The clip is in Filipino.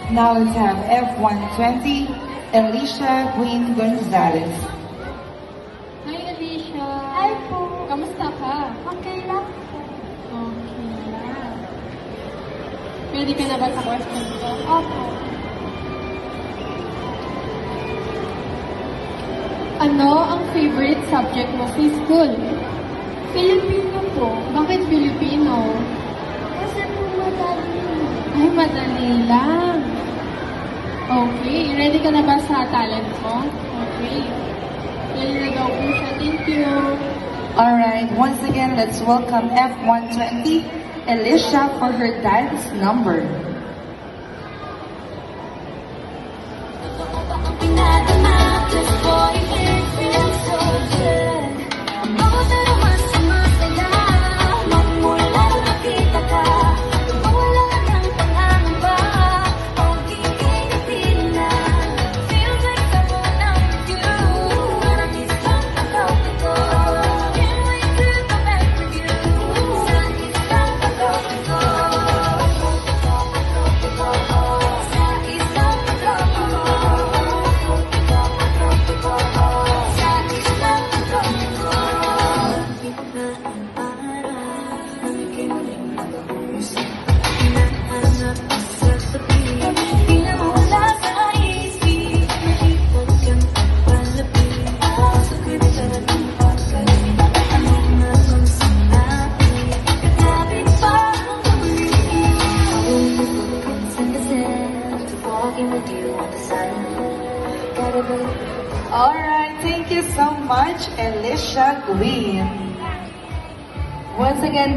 Now let's have F120, Alicia Queen Gonzalez. Hi, Alicia. Hi po. Kamusta ka? Okay lang po. Okay lang. Ready ka na ba sa question ko? Opo. Ano ang favorite subject mo sa school? Filipino po. Bakit Filipino? Kasi po madali. Ay, madali lang. Okay, ready ka na ba sa talent mo? Okay. Ready na daw po siya. Thank you. Alright, once again, let's welcome F120, Alicia for her dance number. Alright, thank you so much, Alicia Queen. Once again,